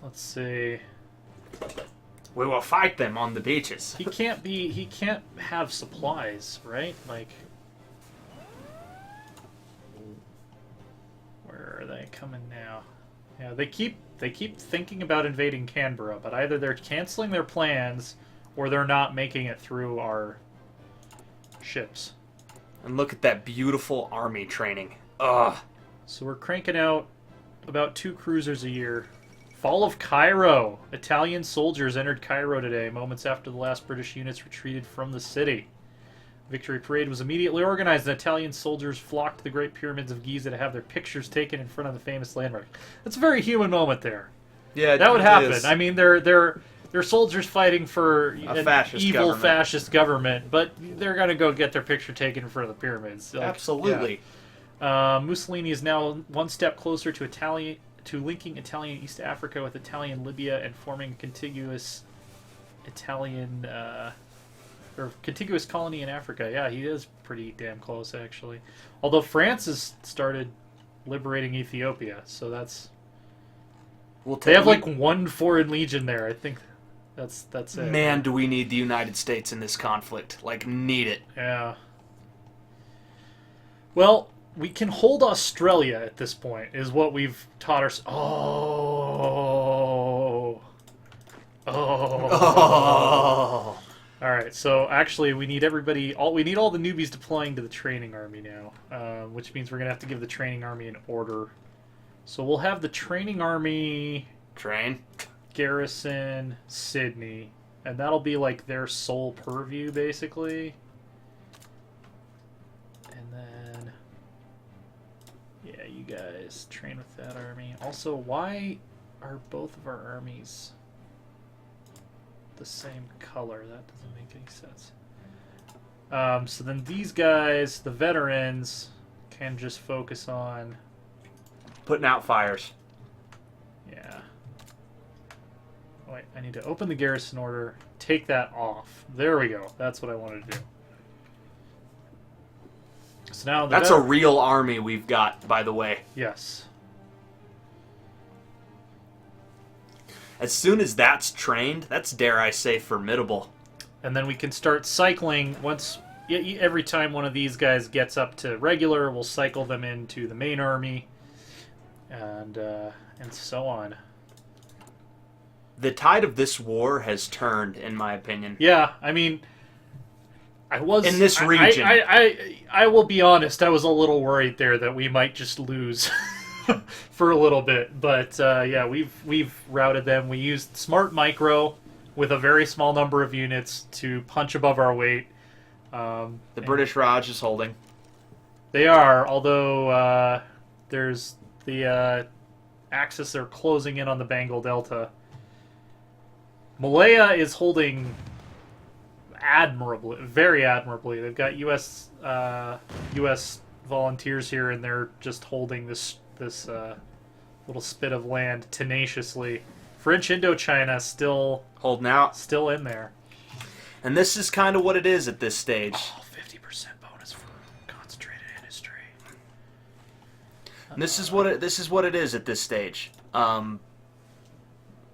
Let's see. We will fight them on the beaches. He can't have supplies, right? Like, where are they coming now? Yeah, they keep thinking about invading Canberra, but either they're canceling their plans or they're not making it through our ships. And look at that beautiful army training. Ugh. So we're cranking out about 2 cruisers a year. Fall of Cairo. Italian soldiers entered Cairo today, moments after the last British units retreated from the city. Victory Parade was immediately organized, and Italian soldiers flocked to the Great Pyramids of Giza to have their pictures taken in front of the famous landmark. That's a very human moment there. Yeah, that would happen. I mean, they're soldiers fighting for an evil fascist government, but they're going to go get their picture taken in front of the pyramids. Like, absolutely. Yeah. Mussolini is now one step closer to linking Italian East Africa with Italian Libya and forming a contiguous Italian or contiguous colony in Africa. Yeah, he is pretty damn close, actually. Although France has started liberating Ethiopia, so that's they have like 1 foreign legion there. I think that's it. Man, do we need the United States in this conflict? Like, need it. Yeah. Well, we can hold Australia at this point, is what we've taught ourselves. Oh. All right, so actually we need everybody. We need all the newbies deploying to the training army now, which means we're gonna have to give the training army an order. So we'll have the training army garrison Sydney, and that'll be like their sole purview, basically. And then, yeah, you guys train with that army. Also, why are both of our armies the same color? That doesn't make any sense. So then these guys, the veterans, can just focus on putting out fires. Yeah. Oh, wait, I need to open the garrison order, take that off. There we go. That's what I wanted to do. So now that's a real army we've got, by the way. Yes. As soon as that's trained, that's, dare I say, formidable. And then we can start cycling. Once every time one of these guys gets up to regular, we'll cycle them into the main army, and so on. The tide of this war has turned, in my opinion. Yeah, I mean, I was in this region. I will be honest. I was a little worried there that we might just lose for a little bit, but yeah, we've routed them. We used smart micro with a very small number of units to punch above our weight. The British Raj is holding. They are, although there's the Axis are closing in on the Bengal Delta. Malaya is holding admirably, very admirably. They've got U.S. volunteers here, and they're just holding this little spit of land tenaciously. French Indochina still holding out, still in there. And this is kind of what it is at this stage. Oh, 50% bonus for concentrated industry. And this is what it is at this stage.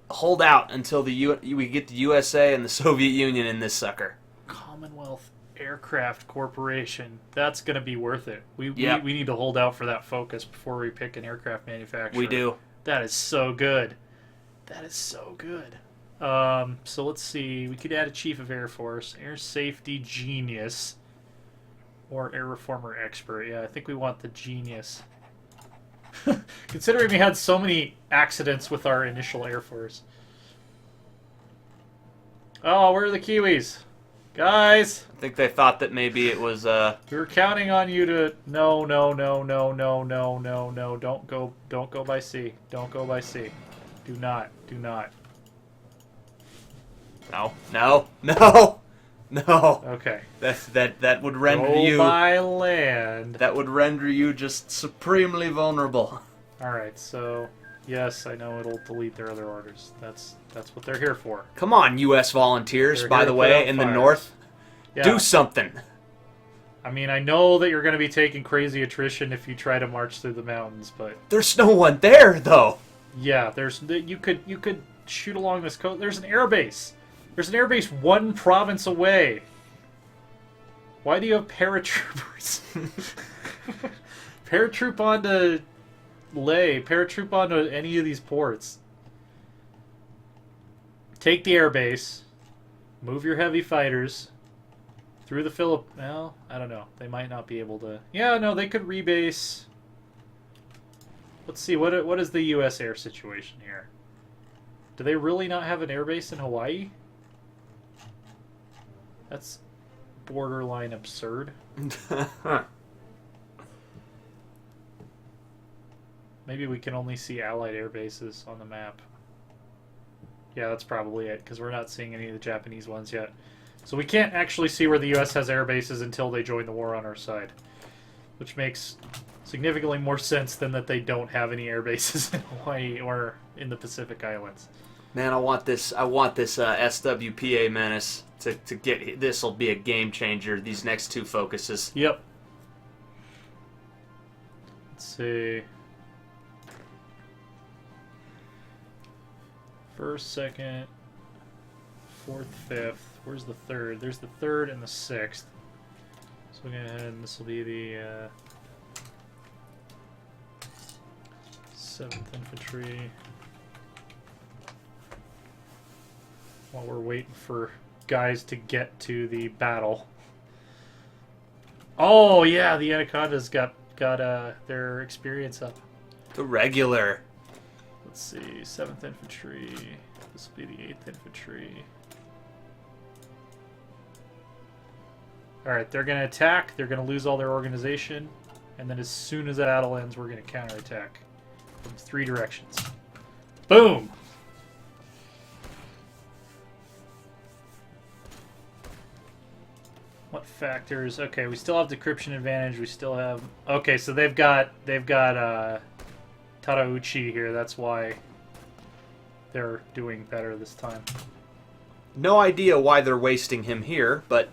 Hold out until we get the USA and the Soviet Union in this sucker. Commonwealth Aircraft Corporation. That's going to be worth it. We need to hold out for that focus before we pick an aircraft manufacturer. We do. That is so good. That is so good. So let's see. We could add a Chief of Air Force, Air Safety Genius, or Air Reformer Expert. Yeah, I think we want the Genius. Considering we had so many accidents with our initial Air Force. Oh, where are the Kiwis? Guys! I think they thought that maybe it was, We were counting on you to... No. Don't go by sea. Don't go by sea. Do not. No. Okay. That would render go by land. That would render you just supremely vulnerable. Alright, so... Yes, I know it'll delete their other orders. That's what they're here for. Come on, U.S. volunteers, by the way, in the north. Yeah. Do something. I mean, I know that you're going to be taking crazy attrition if you try to march through the mountains, but... There's no one there, though. Yeah, you could shoot along this coast. There's an airbase. There's an airbase 1 province away. Why do you have paratroopers? Paratroop onto Ley. Paratroop onto any of these ports. Take the airbase. Move your heavy fighters through the Well, I don't know. They might not be able to. Yeah, no, they could rebase. Let's see. What is the U.S. air situation here? Do they really not have an airbase in Hawaii? That's borderline absurd. Maybe we can only see Allied air bases on the map. Yeah, that's probably it, because we're not seeing any of the Japanese ones yet. So we can't actually see where the U.S. has air bases until they join the war on our side. Which makes significantly more sense than that they don't have any air bases in Hawaii or in the Pacific Islands. Man, I want this SWPA menace to get. This will be a game changer. These next 2 focuses. Yep. Let's see. First, second, fourth, fifth. Where's the third? There's the third and the 6th. So we're gonna go ahead and this will be the 7th Infantry. While we're waiting for guys to get to the battle. Oh yeah, the Anacondas got their experience up. The regular. Let's see, 7th Infantry. This will be the 8th Infantry. Alright, they're going to attack. They're going to lose all their organization. And then as soon as that battle ends, we're going to counterattack from 3 directions. Boom! What factors? Okay, we still have decryption advantage. We still have... Okay, so they've got Tarauchi here, that's why they're doing better this time. No idea why they're wasting him here, but...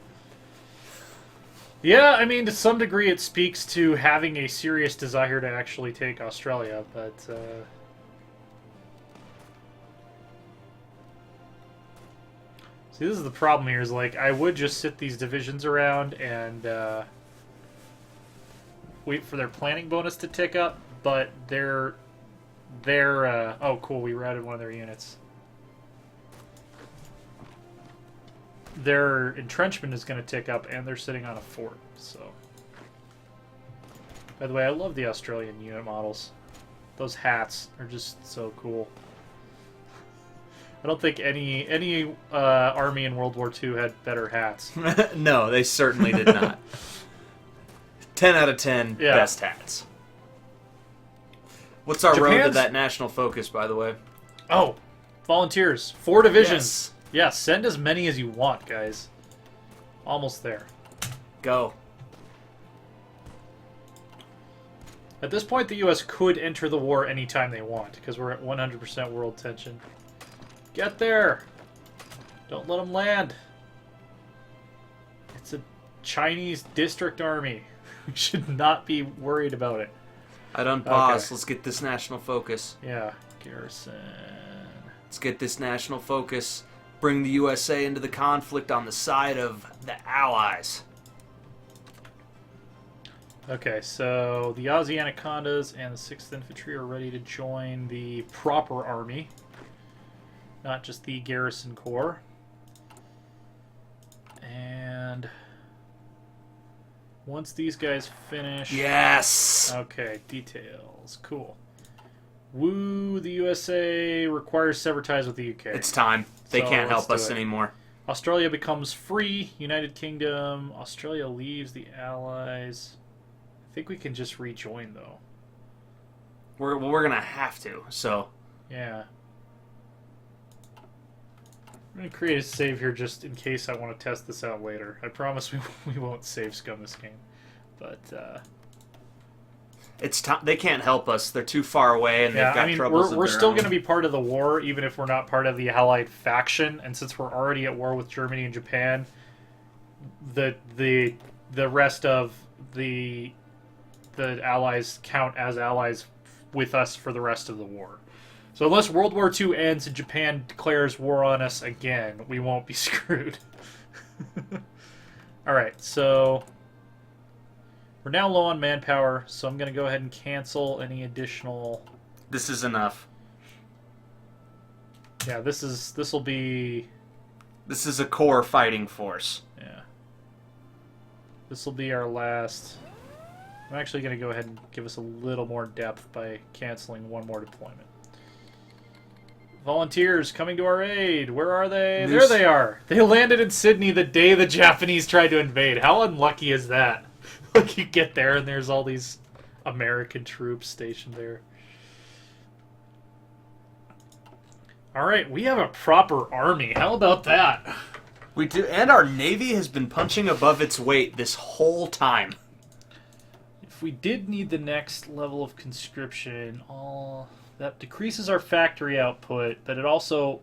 Yeah, I mean, to some degree it speaks to having a serious desire to actually take Australia, but... See, this is the problem here, is like, I would just sit these divisions around and wait for their planning bonus to tick up, but they're oh cool, we routed one of their units. Their entrenchment is going to tick up, and they're sitting on a fort, so... By the way, I love the Australian unit models. Those hats are just so cool. I don't think any army in World War II had better hats. No, they certainly did not. 10 out of 10 Yeah. best hats. What's our road to that national focus, by the way? Oh, volunteers. 4 divisions. Yes. Yeah, send as many as you want, guys. Almost there. Go. At this point, the U.S. could enter the war anytime they want, because we're at 100% world tension. Get there! Don't let them land. It's a Chinese district army. We should not be worried about it. I'd unpause. Okay. Let's get this national focus. Yeah, garrison. Let's get this national focus. Bring the USA into the conflict on the side of the Allies. Okay, so the Aussie Anacondas and the 6th Infantry are ready to join the proper army. Not just the garrison corps. And... once these guys finish... Yes! Okay, details. Cool. Woo, the USA requires sever ties with the UK. It's time. They can't help us anymore. Australia becomes free. United Kingdom. Australia leaves the Allies. I think we can just rejoin, though. We're going to have to, so... Yeah. I'm going to create a save here just in case I want to test this out later. I promise we won't save scum this game. But, it's they can't help us. They're too far away, and they've got troubles of their we're still own. going to be part of the war, even if we're not part of the Allied faction. And since we're already at war with Germany and Japan, the rest of the Allies count as allies with us for the rest of the war. So unless World War II ends and Japan declares war on us again, we won't be screwed. Alright, so we're now low on manpower, so I'm going to go ahead and cancel any additional... This is enough. Yeah, this will be... This is a core fighting force. Yeah. This will be our last... I'm actually going to go ahead and give us a little more depth by canceling one more deployment. Volunteers coming to our aid. Where are they? There they are. They landed in Sydney the day the Japanese tried to invade. How unlucky is that? Like, you get there and there's all these American troops stationed there. Alright, we have a proper army. How about that? We do, and our Navy has been punching above its weight this whole time. If we did need the next level of conscription, that decreases our factory output, but it also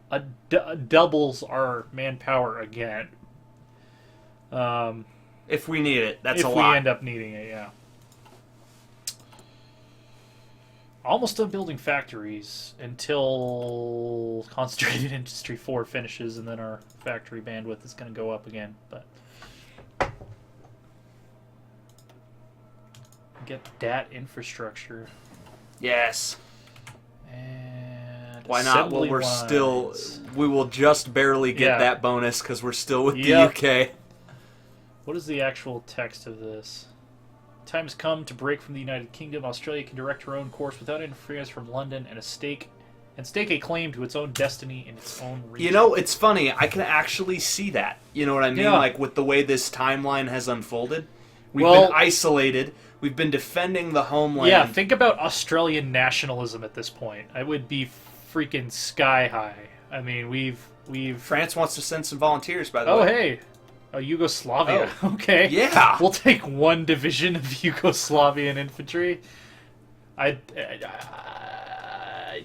doubles our manpower again. If we need it, that's a lot. If we end up needing it, yeah. Almost done building factories until Concentrated Industry 4 finishes, and then our factory bandwidth is going to go up again. But get that infrastructure. Yes. And why not? Well, we're still... We will just barely get that bonus because we're still with the UK. What is the actual text of this? Time has come to break from the United Kingdom. Australia can direct her own course without interference from London and stake a claim to its own destiny in its own region. You know, it's funny. I can actually see that. You know what I mean? Yeah. Like, with the way this timeline has unfolded. We've been isolated. We've been defending the homeland. Yeah, think about Australian nationalism at this point. I would be freaking sky high. I mean, we've... France wants to send some volunteers, by the way. Oh, hey. Yugoslavia. Oh. Okay. Yeah. We'll take one division of Yugoslavian infantry. I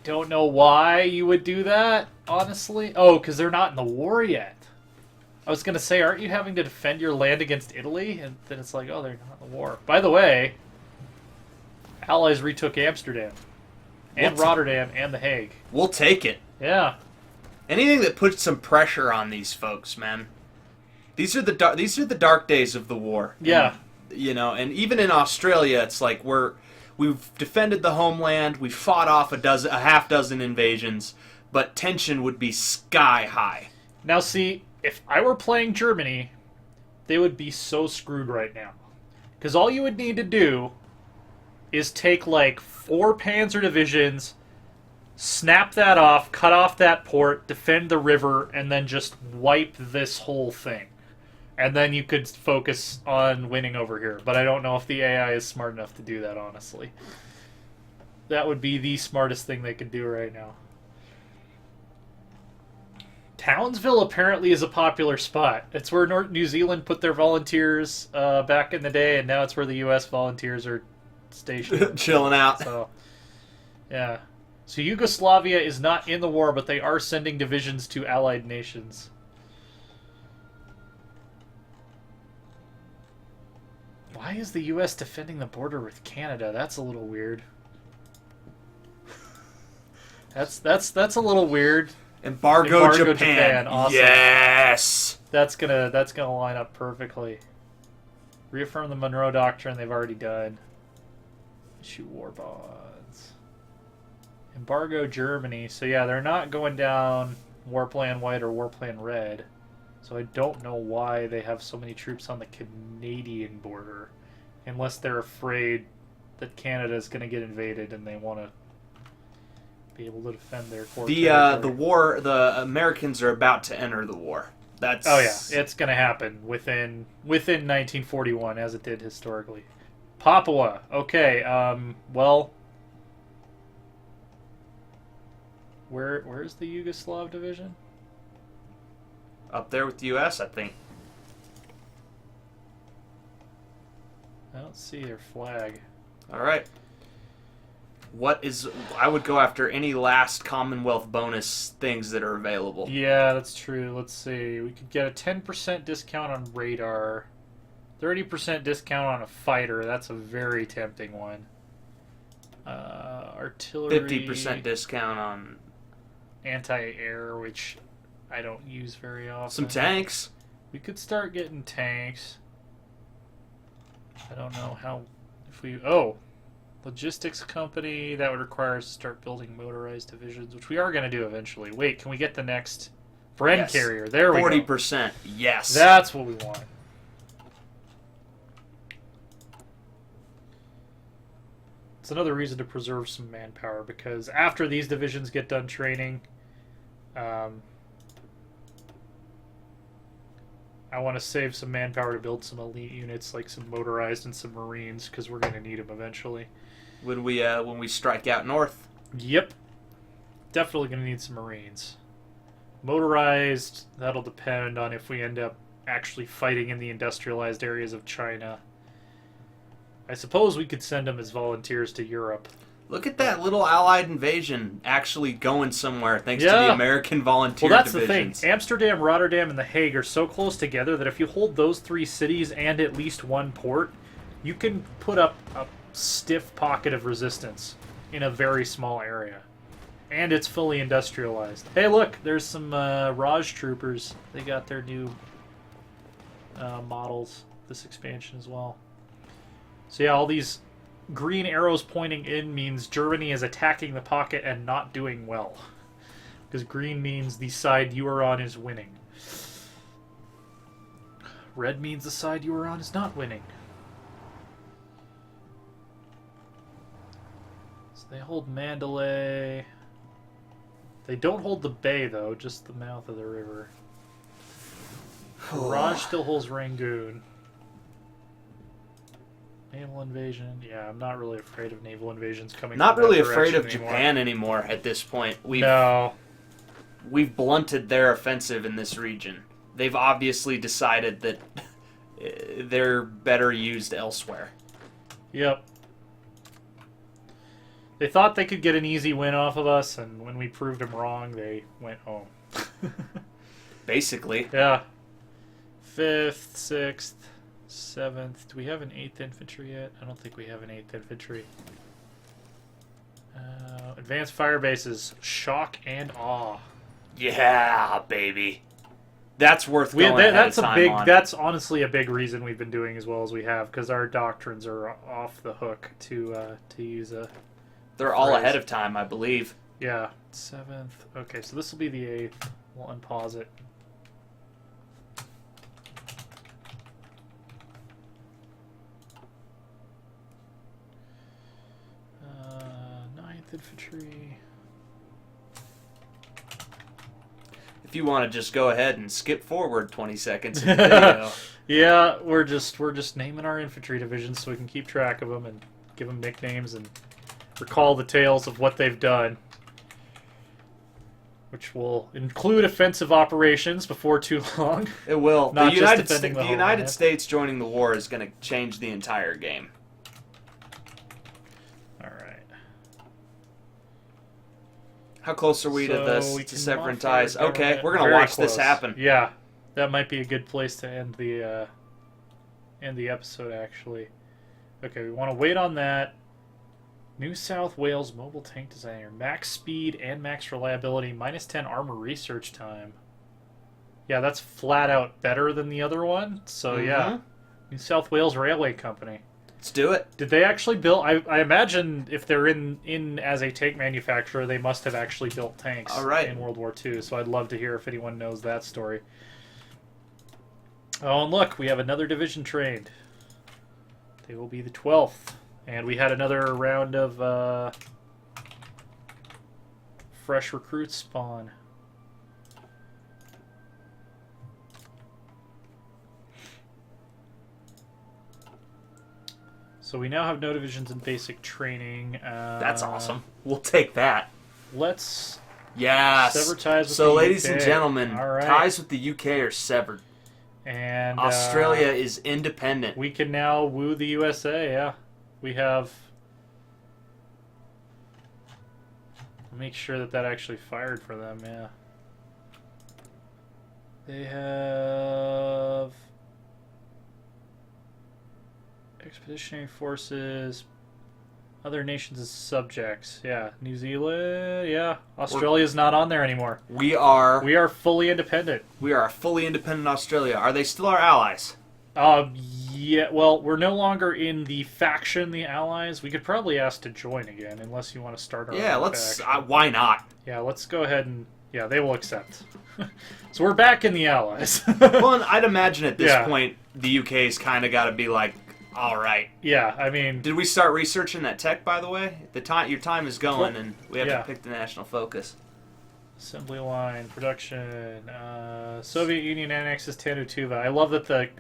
don't know why you would do that, honestly. Oh, because they're not in the war yet. I was going to say, aren't you having to defend your land against Italy? And then it's like, oh, they're not in the war. By the way, Allies retook Amsterdam. And Rotterdam and The Hague. We'll take it. Yeah. Anything that puts some pressure on these folks, man. These are the dark days of the war. Yeah. And, you know, and even in Australia, it's like we've defended the homeland, we've fought off a half dozen invasions, but tension would be sky high. Now, see, if I were playing Germany, they would be so screwed right now. Because all you would need to do is take, like, 4 panzer divisions, snap that off, cut off that port, defend the river, and then just wipe this whole thing. And then you could focus on winning over here. But I don't know if the AI is smart enough to do that, honestly. That would be the smartest thing they could do right now. Townsville apparently is a popular spot. It's where New Zealand put their volunteers back in the day, and now it's where the U.S. volunteers are stationed. Chilling out. So, yeah. So Yugoslavia is not in the war, but they are sending divisions to allied nations. Why is the U.S. defending the border with Canada? That's a little weird. That's a little weird. Embargo Japan. Awesome. Yes. That's gonna line up perfectly. Reaffirm the Monroe Doctrine. They've already done. Issue war bonds. Embargo Germany. So yeah, they're not going down War Plan White or War Plan Red. So I don't know why they have so many troops on the Canadian border, unless they're afraid that Canada is going to get invaded and they want to be able to defend their core territory. The Americans are about to enter the war. That's it's going to happen within 1941, as it did historically. Papua. Okay. Well, where's the Yugoslav division? Up there with the U.S., I think. I don't see their flag. All right. I would go after any last Commonwealth bonus things that are available. Yeah, that's true. Let's see. We could get a 10% discount on radar. 30% discount on a fighter. That's a very tempting one. Artillery. 50% discount on anti-air, which I don't use very often. some tanks. We could start getting tanks. I don't know how. If we logistics company, that would require us to start building motorized divisions, which we are going to do eventually. Wait, can we get the next Bren Yes. carrier? There we 40%. Yes. go. That's what we want. It's another reason to preserve some manpower, because after these divisions get done training, I want to save some manpower to build some elite units, like some motorized and some marines, because we're going to need them eventually. When we strike out north. Yep. Definitely going to need some marines. Motorized, that'll depend on if we end up actually fighting in the industrialized areas of China. I suppose we could send them as volunteers to Europe. Look at that little Allied invasion actually going somewhere thanks to the American volunteer Well, that's divisions. the thing. Amsterdam, Rotterdam, and The Hague are so close together that if you hold those three cities and at least one port, you can put up a stiff pocket of resistance in a very small area. And it's fully industrialized. Hey, look, there's some Raj troopers. They got their new models this expansion as well. So yeah, all these green arrows pointing in means Germany is attacking the pocket and not doing well. Because green means the side you are on is winning. Red means the side you are on is not winning. So they hold Mandalay. They don't hold the bay, though, just the mouth of the river. Raj still holds Rangoon. Naval invasion. Yeah, I'm not really afraid of naval invasions coming. Not from really that afraid of direction Japan anymore at this point. No. We've blunted their offensive in this region. They've obviously decided that they're better used elsewhere. Yep. They thought they could get an easy win off of us, and when we proved them wrong, they went home. Basically. Yeah. 5th, 6th, 7th. Do we have an 8th infantry yet? I don't think we have an 8th infantry. Advanced fire bases. Shock and awe. Yeah, baby. That's worth going ahead that's of a time big. on. That's honestly a big reason we've been doing as well as we have, because our doctrines are off the hook to use a. They're all phrase. ahead of time, I believe. Yeah, 7th. Okay, so this will be the 8th. We'll unpause it. Ninth infantry. If you want to just go ahead and skip forward 20 seconds in the video. Yeah, we're just naming our infantry divisions so we can keep track of them and give them nicknames and recall the tales of what they've done, which will include offensive operations before too long. It will. Not The just United, defending the the United homeland. States joining the war is going to change the entire game. All right. How close are we to So this? we To can severing modify our ties. Okay, government. we're going to Very watch this close. happen. Yeah, that might be a good place to end the episode, actually. Okay, we want to wait on that. New South Wales mobile tank designer. Max speed and max reliability. -10 armor research time. Yeah, that's flat out better than the other one. So yeah, New South Wales Railway Company. Let's do it. Did they actually build? I imagine if they're in as a tank manufacturer, they must have actually built tanks All right. in World War II. So I'd love to hear if anyone knows that story. Oh, and look, we have another division trained. They will be the 12th. And we had another round of fresh recruits spawn. So we now have no divisions in basic training. That's awesome. We'll take that. Let's Yes. sever ties with So, the ladies UK. and gentlemen, All right. ties with the UK are severed. And Australia is independent. we can now woo the USA. Yeah, we have. Make sure that actually fired for them. Yeah, they have expeditionary forces. Other nations as subjects. Yeah. New Zealand. Yeah. Australia's not on there anymore. We are fully independent. We are a fully independent Australia. Are they still our allies? Yeah. Well, we're no longer in the faction, the Allies. We could probably ask to join again, unless you want to start our Yeah, own let's. faction. Why not? Yeah, let's go ahead and... Yeah, they will accept. So we're back in the Allies. Well, and I'd imagine at this Yeah. point, the UK's kind of got to be like, all right. Yeah, I mean... Did we start researching that tech, by the way? Your time is going, and we have Yeah. to pick the national focus. Assembly line, production, Soviet Union annexes Tanu Tuva. I love that the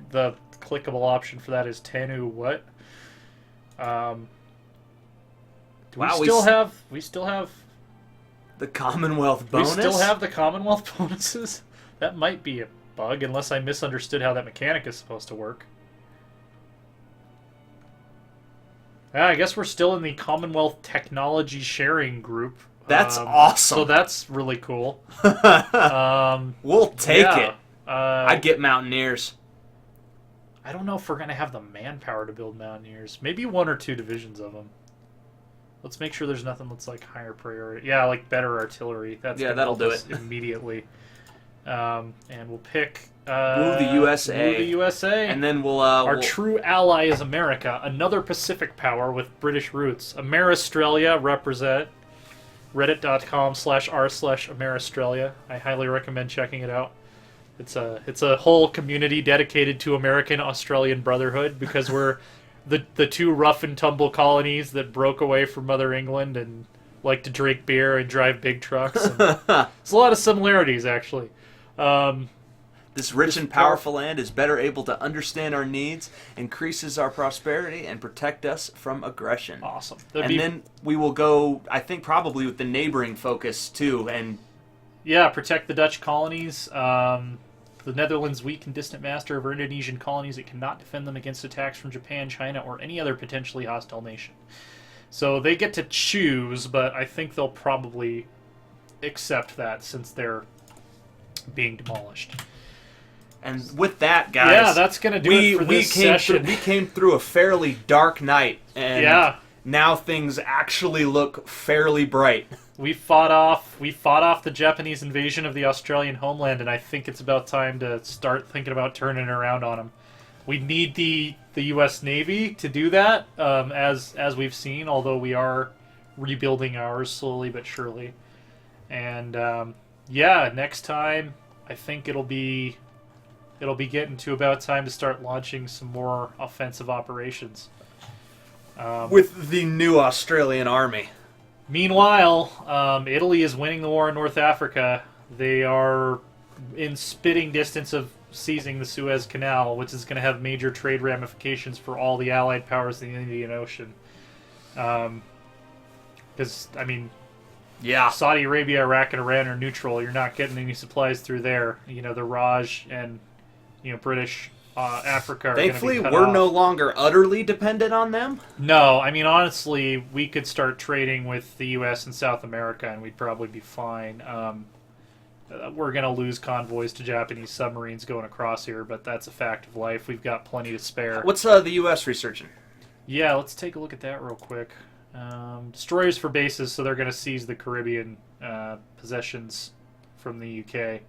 clickable option for that is Tanu what? Do Wow, we still have The Commonwealth bonus? We still have the Commonwealth bonuses? That might be a bug, unless I misunderstood how that mechanic is supposed to work. Yeah, I guess we're still in the Commonwealth Technology Sharing Group. That's awesome. So that's really cool. We'll take yeah, it. I'd get Mountaineers. I don't know if we're going to have the manpower to build Mountaineers. Maybe 1 or 2 divisions of them. Let's make sure there's nothing that's like higher priority. Yeah, like better artillery. That'll do it immediately. And we'll pick Woo the USA. Woo the USA. And then our true ally is America, another Pacific power with British roots. Ameristralia represent. Reddit.com/r/Ameristralia. I highly recommend checking it out. It's a whole community dedicated to American Australian brotherhood because we're the two rough and tumble colonies that broke away from Mother England and like to drink beer and drive big trucks. And there's a lot of similarities, actually. This rich and powerful land is better able to understand our needs, increases our prosperity, and protect us from aggression. Awesome. Then we will go, I think, probably with the neighboring focus, too. And yeah, protect the Dutch colonies. The Netherlands' weak and distant master over Indonesian colonies. It cannot defend them against attacks from Japan, China, or any other potentially hostile nation. So they get to choose, but I think they'll probably accept that since they're being demolished. And with that, guys, yeah, that's gonna do it for this session. We came through a fairly dark night, and yeah. Now things actually look fairly bright. We fought off the Japanese invasion of the Australian homeland, and I think it's about time to start thinking about turning it around on them. We need the U.S. Navy to do that, as we've seen. Although we are rebuilding ours slowly but surely, and yeah, next time I think it'll be getting to about time to start launching some more offensive operations. With the new Australian army. Meanwhile, Italy is winning the war in North Africa. They are in spitting distance of seizing the Suez Canal, which is going to have major trade ramifications for all the Allied powers in the Indian Ocean. Because, I mean... Yeah. Saudi Arabia, Iraq, and Iran are neutral. You're not getting any supplies through there. You know, the Raj and British Africa are Thankfully, gonna be cut we're off. no longer utterly dependent on them. No, I mean, honestly, we could start trading with the U.S. and South America, and we'd probably be fine. We're going to lose convoys to Japanese submarines going across here, but that's a fact of life. We've got plenty to spare. What's the U.S. researching? Yeah, let's take a look at that real quick. Destroyers for bases, so they're going to seize the Caribbean possessions from the UK.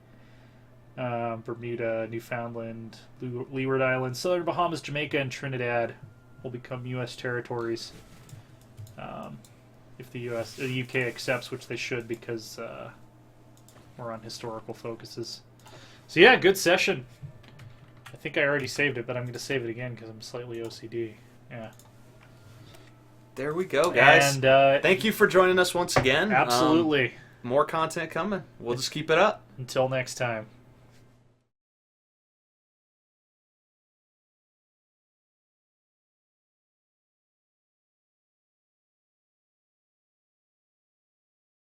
Bermuda, Newfoundland, Leeward Islands, Southern Bahamas, Jamaica, and Trinidad will become U.S. territories if the UK accepts, which they should, because we're on historical focuses. So yeah, good session. I think I already saved it, but I'm going to save it again because I'm slightly OCD. Yeah. There we go, guys. And thank you for joining us once again. Absolutely. More content coming. We'll just keep it up. Until next time.